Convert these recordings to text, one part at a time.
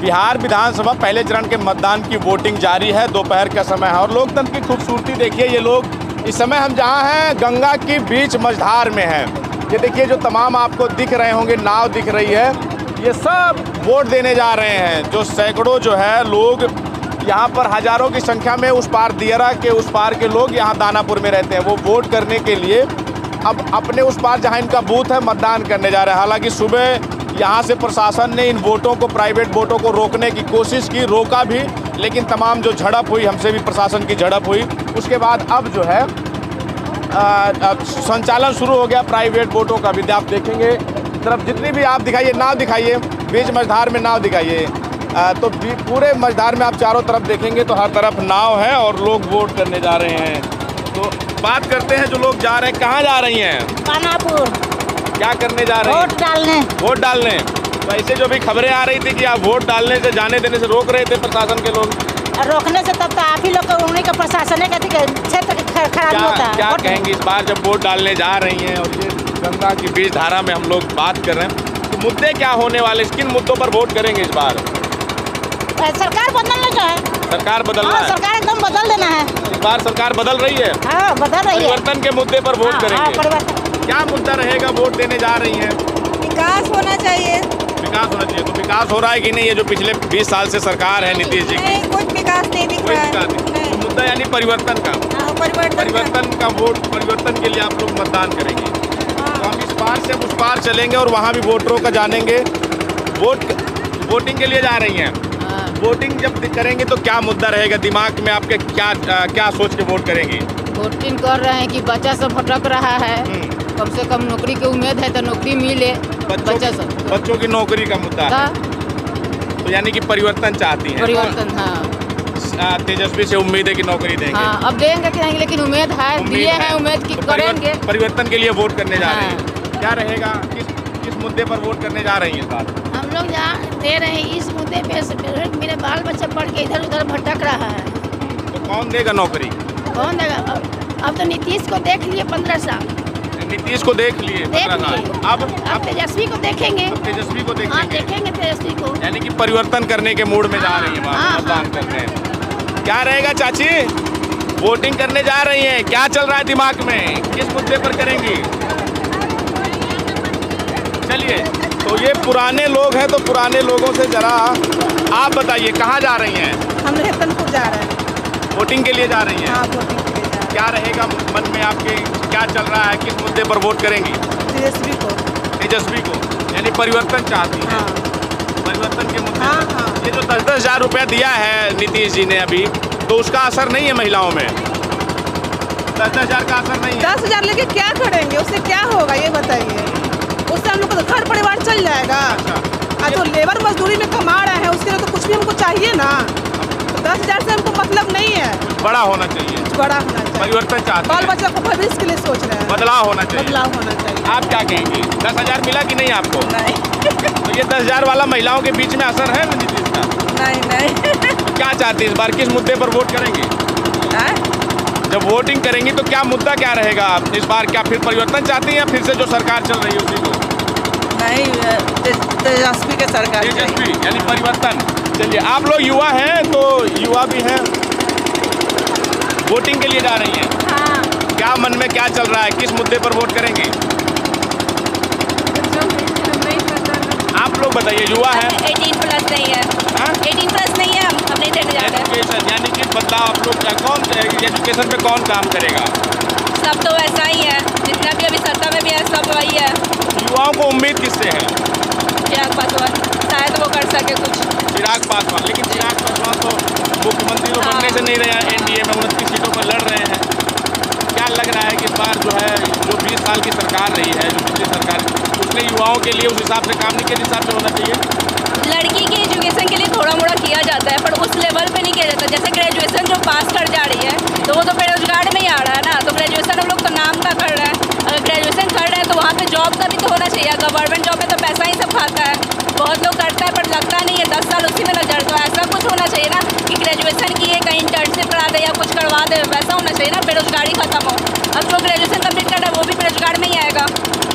बिहार विधानसभा पहले चरण के मतदान की वोटिंग जारी है। दोपहर का समय है और लोकतंत्र की खूबसूरती देखिए। ये लोग इस समय हम जहां हैं गंगा की बीच मझधार में हैं। ये देखिए जो तमाम आपको दिख रहे होंगे, नाव दिख रही है, ये सब वोट देने जा रहे हैं। जो सैकड़ों जो है लोग यहाँ पर हज़ारों की संख्या में उस पार दियरा के उस पार के लोग यहाँ दानापुर में रहते हैं। वो वोट करने के लिए अब अपने उस पार जहाँ इनका बूथ है मतदान करने जा रहे हैं। हालांकि सुबह यहाँ से प्रशासन ने इन वोटों को, प्राइवेट वोटों को रोकने की कोशिश की, रोका भी, लेकिन तमाम जो झड़प हुई, हमसे भी प्रशासन की झड़प हुई, उसके बाद अब जो है संचालन शुरू हो गया प्राइवेट वोटों का भी। आप देखेंगे तरफ जितनी भी आप दिखाइए, नाव दिखाइए, बीच मझधार में नाव दिखाइए, तो पूरे मझधार में आप चारों तरफ देखेंगे तो हर तरफ नाव है और लोग वोट करने जा रहे हैं। तो बात करते हैं जो लोग जा रहे हैं, कहाँ जा रही हैं? दानापुर। क्या करने जा रहे हैं? वोट डालने। वोट डालने। तो ऐसे जो भी खबरें आ रही थी कि आप वोट डालने से, जाने देने से रोक रहे थे प्रशासन के लोग, रोकने से तब तो आप ही लोग को, उन्हीं का प्रशासन है क्षेत्र खराब होता है। क्या कहेंगे इस बार जब वोट डालने जा रही हैं और ये गंगा की बीच धारा में हम लोग बात कर रहे हैं, तो मुद्दे क्या होने वाले, किन मुद्दों पर वोट करेंगे इस बार? सरकार बदलना जो है, सरकार बदलना है। सरकार एकदम बदल देना है। इस बार सरकार बदल रही है। हाँ, बदल रही है। परिवर्तन के मुद्दे पर वोट करेंगे। क्या मुद्दा रहेगा? वोट देने जा रही हैं। विकास होना चाहिए। विकास होना चाहिए। तो विकास हो रहा है कि नहीं? ये जो पिछले 20 साल से सरकार है नीतीश जी की, कुछ विकास नहीं दिख रहा है। तो मुद्दा यानी परिवर्तन का। परिवर्तन का वोट, परिवर्तन के लिए आप लोग मतदान करेंगे। तो हम इस पार से उस पार चलेंगे और वहाँ भी वोटरों का जानेंगे। वोटिंग के लिए जा रही हैं। वोटिंग जब करेंगे तो क्या मुद्दा रहेगा दिमाग में आपके? क्या सोच के वोट करेंगे? वोटिंग कर रहे हैं कि बच्चा सब भटक रहा है, कम से कम नौकरी की उम्मीद है तो नौकरी मिले बच्चों की नौकरी का मुद्दा है। तो यानी कि परिवर्तन चाहती हैं। परिवर्तन, हाँ। तेजस्वी से उम्मीद है कि नौकरी देंगे। हाँ, अब देंगे कि नहीं, लेकिन उम्मीद है, दिए हैं उम्मीद की करेंगे। परिवर्तन के लिए वोट करने जा रहे हैं। क्या रहेगा? किस मुद्दे पर वोट करने जा रही हैं इस बार? हम लोग जहाँ दे रहे हैं इस मुद्दे पे, मेरे बाल बच्चे पढ़ के इधर उधर भटक रहा है। तो कौन देगा नौकरी? कौन देगा? अब तो नीतीश को देख लिए 15 साल। नीतीश को देख लिए 15 साल। अब तेजस्वी को देखेंगे। तेजस्वी को हाँ, देखेंगे तेजस्वी को। यानी कि परिवर्तन करने के मूड में जा रही है मतदान करने। क्या रहेगा चाची? वोटिंग करने जा रही हैं, क्या चल रहा है दिमाग में? किस मुद्दे पर करेंगी? चलिए, तो ये पुराने लोग हैं, तो पुराने लोगों से जरा आप बताइए कहाँ जा रही हैं? हम रतनपुर जा रहे हैं। वोटिंग के लिए जा रही हैं। हाँ, वोटिंग के लिए जा रहे हैं। क्या रहेगा मन में आपके? क्या चल रहा है? किस मुद्दे पर वोट करेंगी? तेजस्वी को। तेजस्वी को, यानी परिवर्तन चाहती हैं। परिवर्तन के मुद्दे। हाँ। ये जो 10-10 हज़ार रुपया दिया है नीतीश जी ने अभी, तो उसका असर नहीं है महिलाओं में? 10-10 हज़ार का असर नहीं है। 10 हज़ार लेके क्या करेंगे? उससे क्या होगा ये बताइए? उससे हम लोग का घर परिवार चल जाएगा। अच्छा। जो लेबर मजदूरी में कमा रहे हैं उसके लिए तो कुछ भी हमको चाहिए ना। 10 हज़ार से हमको मतलब नहीं है। बड़ा होना चाहिए। बड़ा होना चाहिए। परिवर्तन चाहते हैं। बाल बच्चा को भविष्य के लिए सोच रहे हैं। बदलाव होना चाहिए। बदलाव होना चाहिए। आप क्या कहेंगी? 10 हज़ार मिला कि नहीं आपको? नहीं। तो ये 10 हज़ार वाला महिलाओं के बीच में असर है नीतीश का? नहीं। तो क्या चाहती है इस बार? किस मुद्दे पर वोट करेंगे? जब वोटिंग करेंगी तो क्या मुद्दा क्या रहेगा इस बार? क्या फिर परिवर्तन चाहती हैं या फिर से जो सरकार चल रही है उसी को? नहीं, तेजस्वी के सरकार। तेजस्वी यानी परिवर्तन। चलिए, आप लोग युवा हैं, तो युवा भी हैं, वोटिंग के लिए जा रही हैं। हाँ। क्या मन में क्या चल रहा है? किस मुद्दे पर वोट करेंगे? आप लोग बताइए, युवा है। 18+ नहीं है। 18+ नहीं है, हम नहीं देने जा रहे हैं। एजुकेशन यानी कि बदलाव आप लोग क्या, कौन एजुकेशन पे कौन काम करेगा? सब तो वैसा ही है, जितना भी अभी सत्ता में भी है सब वही है। युवाओं को उम्मीद किससे है? चिराग पासवान, शायद वो कर सके कुछ। चिराग पासवान, लेकिन चिराग पासवान तो मुख्यमंत्री तो बनने से नहीं रहे हैं। एनडीए में 29 सीटों पर लड़ रहे हैं। क्या लग रहा है कि इस बार जो है, जो 20 साल की सरकार रही है, जो पिछली सरकार, उसने युवाओं के लिए उस हिसाब से काम नहीं किया जिस हिसाब से होना चाहिए? लड़की की एजुकेशन के लिए थोड़ा मोड़ा किया जाता है, पर उस लेवल पे नहीं किया जाता। जैसे ग्रेजुएशन जो पास कर जा रही है तो वो तो बेरोजगार में ही आ रहा है ना। तो ग्रेजुएशन हम लोग तो नाम का कर रहे हैं। अगर ग्रेजुएशन कर रहे हैं तो वहाँ पे जॉब का भी तो होना चाहिए। गवर्नमेंट जॉब में तो पैसा ही सब खाता है, बहुत लोग करता है पर लगता नहीं है। 10 साल उसी में लग जाता है। ऐसा कुछ होना चाहिए ना कि ग्रेजुएशन किए, कहीं इंटर्नशिप करा दे या कुछ करवा दे, वैसा होना चाहिए ना, बेरोजगारी खत्म हो। अब जो ग्रेजुएशन कंप्लीट कर रहा है वो भी बेरोजगार में ही आएगा।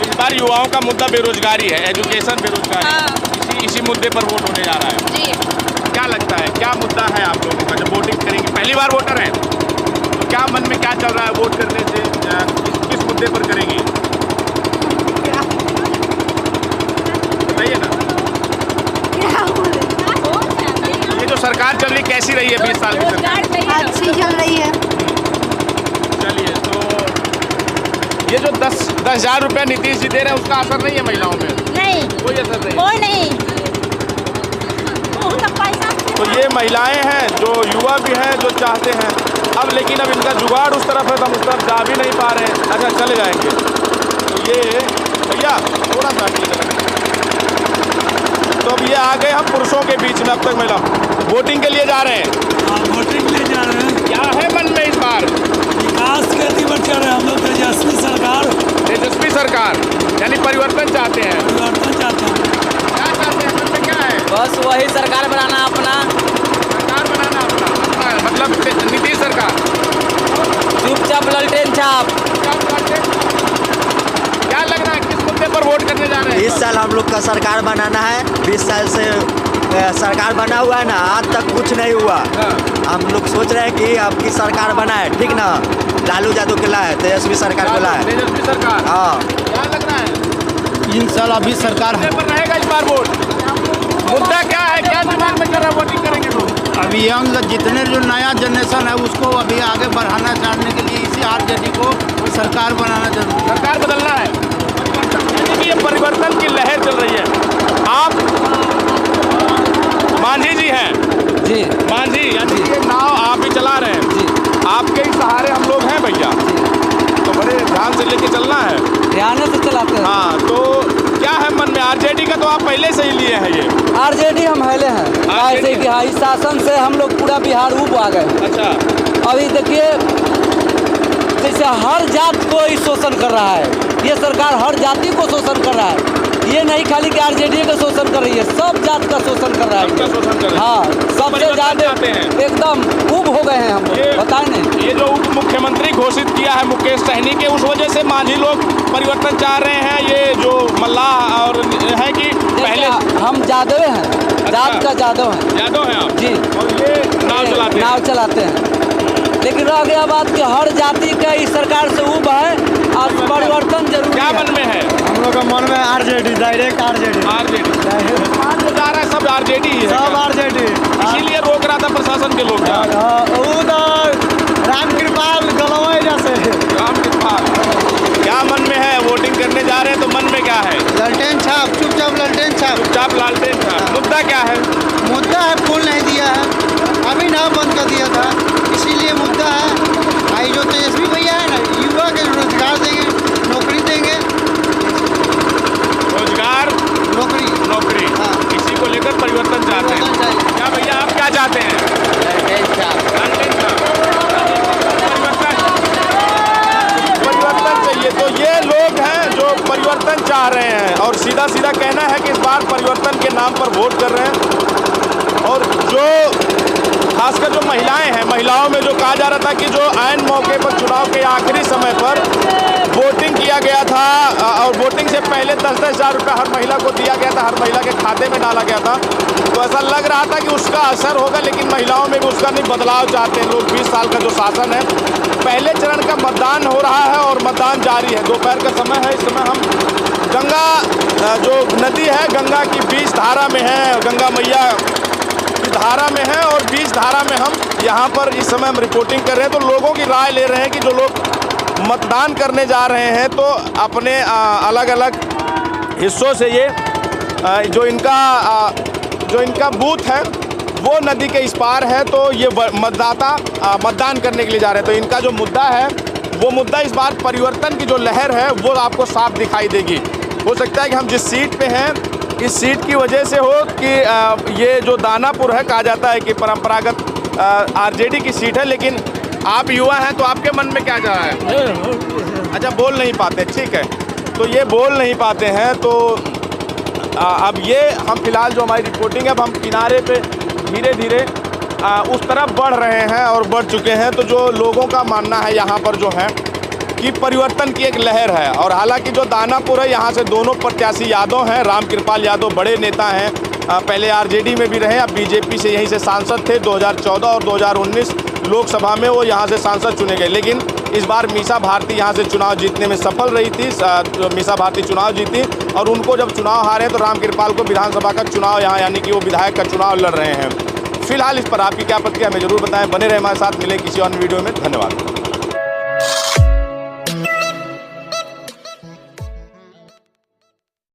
इस बार युवाओं का मुद्दा बेरोजगारी है, एजुकेशन, बेरोजगारी। हाँ। इसी मुद्दे पर वोट होने जा रहा है। जी क्या लगता है, क्या मुद्दा है आप लोगों का जब वोटिंग करेंगे? पहली बार वोटर हैं तो क्या मन में क्या चल रहा है वोट करने से? किस मुद्दे पर करेंगी बताइए ना। ये जो सरकार चल रही कैसी रही है 20 साल की सरकार? रोजगार चाहिए ना। अच्छी चल रही है। चलिए, तो ये जो 10,000 रुपया नीतीश जी दे रहे हैं उसका असर नहीं है महिलाओं में? नहीं, कोई असर नहीं। कोई नहीं। बहुत पैसा तो ये महिलाएं हैं जो युवा भी हैं जो चाहते हैं अब, लेकिन अब इनका जुगाड़ उस तरफ है तो हम उस तरफ जा भी नहीं पा रहे हैं। अच्छा, चले जाएंगे। तो ये भैया थोड़ा सा आगे चलें। तो अब ये आ गए हम पुरुषों के बीच में, अब तक महिला वोटिंग के लिए जा रहे हैं। वोटिंग ले जा रहे हैं। क्या है मन में इस बार? विकास के दिवस चल रहे हैं हम लोग। तेजस्वी सरकार, तेजस्वी सरकार यानी परिवर्तन चाहते हैं। परिवर्तन चाहते हैं। क्या चाहते हैं, मन में क्या है? बस वही सरकार बनाना अपना, सरकार बनाना अपना मतलब नीतीश सरकार। चुपचाप ललटेन छाप। क्या लग रहा है किस मुद्दे पर वोट करने जा रहे हैं? 20 साल हम लोग का सरकार बनाना है। 20 साल से सरकार बना हुआ है ना, आज तक कुछ नहीं हुआ। हम लोग सोच रहे हैं कि आपकी सरकार बनाए, ठीक ना। लालू यादव के लाए, तेजस्वी सरकार को लाए। तेजस्वी सरकार। हाँ, क्या लग रहा है इन साल अभी सरकार मुद्दे पर रहेगा इस बार वोट? मुद्दा क्या है, क्या दिमाग में चल रहा है वोटिंग करेंगे लोग? अभी यंग जितने जो नया जनरेशन है उसको अभी आगे बढ़ाना चाहने के लिए इसी आरजेडी को सरकार बनाना जरूरी है। सरकार बदलना है, यानी कि ये परिवर्तन की लहर चल रही है। आप मांझी जी हैं? जी मांझी यानी ये नाव आप ही चला रहे हैं? जी आपके ही सहारे हम लोग हैं भैया, तो बड़े ध्यान से लेके चलना है। ध्यान से चलाते हैं। हाँ, तो क्या है मन में? आरजेडी का तो आप पहले से ही लिए हैं ये। आरजेडी हम हेले हैं ऐसे कि हाँ, इस शासन से हम लोग पूरा बिहार ऊब आ गए। अच्छा, अभी देखिए जैसे हर जात को ही शोषण कर रहा है ये सरकार, हर जाति को शोषण कर रहा है। ये नहीं खाली कि आरजेडी का शोषण कर रही है, सब जात का शोषण कर रहा सबका है। शोषण कर रहे हैं। हाँ, सबसे परिवर्तन ज्यादा चाहते हैं। एकदम ऊब हो गए हैं हम ये- लोग, बताए नहीं। ये जो उप मुख्यमंत्री घोषित किया है मुकेश सहनी के, उस वजह से मांझी लोग परिवर्तन चाह रहे हैं। ये जो मल्लाह और है कि पहले हम जादव हैं, जात का जादव हैं यादव हैं आप? जी। और ये नाव चलाते हैं। नाव चलाते हैं। लेकिन रह गया बात कि हर जाति का इस सरकार से ऊब है और परिवर्तन जरूरी क्या है। मन में है? हम लोग का मन में आरजेडी, डायरेक्ट आरजेडी। आरजेडी जो जा रहा है सब आरजेडी ही है सब क्या? आरजेडी। इसीलिए रोक रहा था प्रशासन के लोग क्या? राम कृपाल गलवाई जैसे राम कृपाल। क्या मन में है? वोटिंग करने जा रहे हैं तो मन में क्या है? ललटेन छाप, चुपचाप ललटेन छाप। चुपचाप लालटेन था। मुद्दा क्या है? मुद्दा है पुल नहीं दिया है, अभी नाव बंद कर दिया था, इसीलिए मुद्दा है। भाई जो तेजस्वी भैया है ना, युवा के रोजगार देंगे, नौकरी देंगे। रोजगार, नौकरी नौकरी, हाँ। इसी को लेकर परिवर्तन चाहते हैं। परिवर्तन चाहिए। क्या भैया आप क्या चाहते हैं? लालटेन था। परिवर्तन चाहिए। तो ये लोग हैं जो परिवर्तन चाह रहे हैं और सीधा सीधा कहना है कि इस बार परिवर्तन के नाम पर वोट कर रहे हैं। और जो खासकर जो महिलाएं हैं, महिलाओं में जो कहा जा रहा था कि जो ऐन मौके पर चुनाव के आखिरी समय पर वोटिंग किया गया था और वोटिंग से पहले 10-10 हज़ार रुपये हर महिला को दिया गया था, हर महिला के खाते में डाला गया था, तो ऐसा लग रहा था कि उसका असर होगा। लेकिन महिलाओं में भी उसका नहीं, बदलाव चाहते हैं लोग। 20 साल का जो शासन है, पहले चरण का मतदान हो रहा है और मतदान जारी है। दोपहर का समय है, इस समय हम गंगा जो नदी है, गंगा की बीच धारा में है, गंगा मैया की धारा में है और बीच धारा में हम यहाँ पर इस समय हम रिपोर्टिंग कर रहे हैं। तो लोगों की राय ले रहे हैं कि जो लोग मतदान करने जा रहे हैं तो अपने अलग अलग हिस्सों से ये जो इनका बूथ है वो नदी के इस पार है, तो ये मतदाता मतदान करने के लिए जा रहे हैं। तो इनका जो मुद्दा है वो मुद्दा इस बार परिवर्तन की जो लहर है वो आपको साफ दिखाई देगी। हो सकता है कि हम जिस सीट पे हैं इस सीट की वजह से हो कि ये जो दानापुर है, कहा जाता है कि परंपरागत आरजेडी की सीट है, लेकिन आप युवा हैं तो आपके मन में क्या जा रहा है? अच्छा, बोल नहीं पाते, ठीक है। तो ये बोल नहीं पाते हैं तो अब ये हम फिलहाल जो हमारी रिपोर्टिंग है, अब हम किनारे पे धीरे धीरे उस तरफ बढ़ रहे हैं और बढ़ चुके हैं। तो जो लोगों का मानना है यहाँ पर जो है कि परिवर्तन की एक लहर है। और हालांकि जो दानापुर है यहाँ से दोनों प्रत्याशी यादव हैं, रामकृपाल यादव बड़े नेता हैं, पहले आरजेडी में भी रहे, अब बीजेपी से यहीं से सांसद थे। 2014 और 2019 लोकसभा में वो यहाँ से सांसद चुने गए, लेकिन इस बार मीसा भारती यहाँ से चुनाव जीतने में सफल रही थी। मीसा भारती चुनाव जीती और उनको जब चुनाव हारे तो रामकृपाल को विधानसभा का चुनाव यहाँ यानी कि वो विधायक का चुनाव लड़ रहे हैं। फिलहाल इस पर आपकी क्या प्रतिक्रिया हमें जरूर बताएं। बने रहे हमारे साथ, मिले किसी अन्य वीडियो में। धन्यवाद।